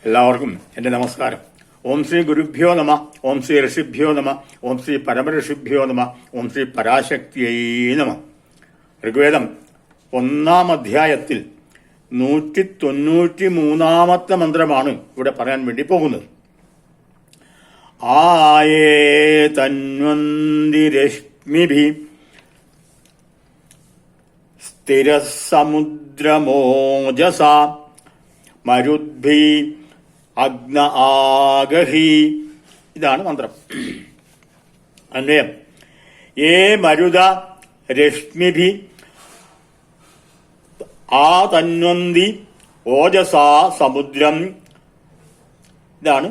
എല്ലാവർക്കും എന്റെ നമസ്കാരം. ഓം ശ്രീ ഗുരുഭ്യോ നമ, ഓം ശ്രീ ഋഷിഭ്യോ നമ, ഓം ശ്രീ പരമഋഷിഭ്യോ നമ, ഓം ശ്രീ പരാശക്തിയൈ നമ. ഋഗ്വേദം 1-ാം അധ്യായത്തിൽ 193-ാമത്തെ മന്ത്രമാണ് ഇവിടെ പറയാൻ വേണ്ടി പോകുന്നത്. ആയേ തന്വന്തിരശ്മിഭി സ്ഥിരസമുദ്രമോജസ മരുദ്ഭി അഗ്ന ആഗഹി. ഇതാണ് മന്ത്രം. അന്വയം: ഏ മരുത രശ്മിഭി ആ തന്വന്തി ഓജസാ സമുദ്രം. ഇതാണ്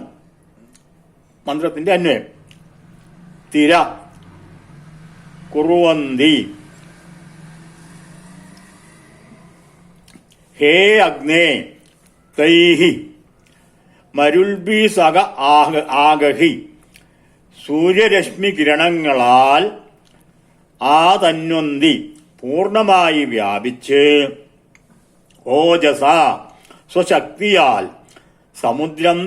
മന്ത്രത്തിന്റെ അന്വയം. തിര കുറുവന്തി ഹേ അഗ്നേ തൈഹി മരുൽബി സക ആഗഹി. സൂര്യരശ്മി കിരണങ്ങളാൽ ആ തന്വന്തി പൂർണമായി വ്യാപിച്ച് ഓജസ സ്വശക്തിയാൽ സമുദ്രം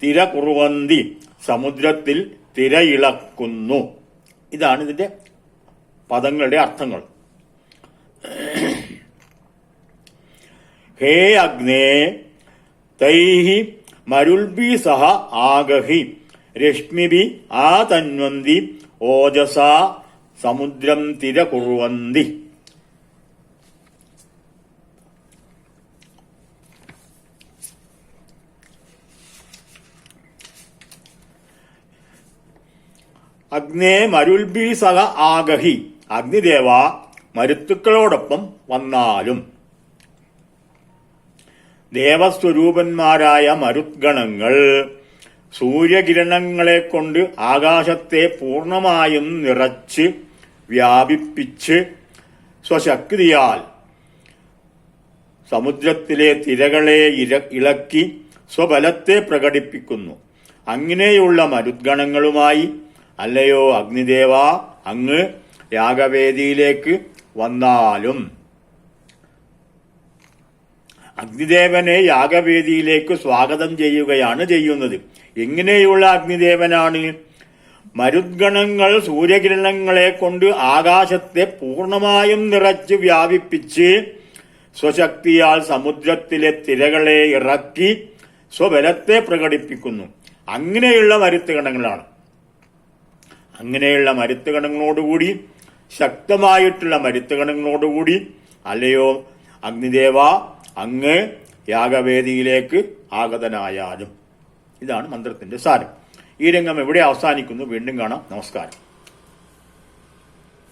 തിര കുറുവന്തി സമുദ്രത്തിൽ തിരയിളക്കുന്നു. ഇതാണ് ഇതിന്റെ പദങ്ങളുടെ അർത്ഥങ്ങൾ. ഹേ അഗ്നേ തൈഹി മരുൽബി സഹ ആഗഹി രശ്മിഭി ആ തന്വന്തി ഓജസ സമുദ്രം തിര കുറുവന്തി. അഗ്നേ മരുൽബി സഹ ആഗഹി. അഗ്നിദേവ മരുത്തുക്കളോടൊപ്പം വന്നാലും. ദേവസ്വരൂപന്മാരായ മരുദ്ഗണങ്ങൾ സൂര്യകിരണങ്ങളെ കൊണ്ട് ആകാശത്തെ പൂർണമായും നിറച്ച് വ്യാപിപ്പിച്ച് സ്വശക്തിയാൽ സമുദ്രത്തിലെ തിരകളെ ഇളക്കി സ്വബലത്തെ പ്രകടിപ്പിക്കുന്നു. അങ്ങനെയുള്ള മരുദ്ഗണങ്ങളുമായി അല്ലയോ അഗ്നിദേവ അങ്ങ് യാഗവേദിയിലേക്ക് വന്നാലും. അഗ്നിദേവനെ യാഗവേദിയിലേക്ക് സ്വാഗതം ചെയ്യുകയാണ് ചെയ്യുന്നത്. എങ്ങനെയുള്ള അഗ്നിദേവനാണ്? മരുദ്ഗണങ്ങൾ സൂര്യകിരണങ്ങളെ കൊണ്ട് ആകാശത്തെ പൂർണമായും നിറച്ച് വ്യാപിപ്പിച്ച് സ്വശക്തിയാൽ സമുദ്രത്തിലെ തിരകളെ ഇറക്കി സ്വബലത്തെ പ്രകടിപ്പിക്കുന്നു. അങ്ങനെയുള്ള മരുത്തുഗണങ്ങളാണ്. അങ്ങനെയുള്ള മരുത്തുഗണങ്ങളോടുകൂടി, ശക്തമായിട്ടുള്ള മരുത്തുഗണങ്ങളോടുകൂടി അല്ലയോ അഗ്നിദേവ അങ്ങ് യാഗവേദിയിലേക്ക് ആഗതനായാലും. ഇതാണ് മന്ത്രത്തിന്റെ സാരം. ഈ രംഗം എവിടെ അവസാനിക്കുന്നു? വീണ്ടും കാണാം. നമസ്കാരം.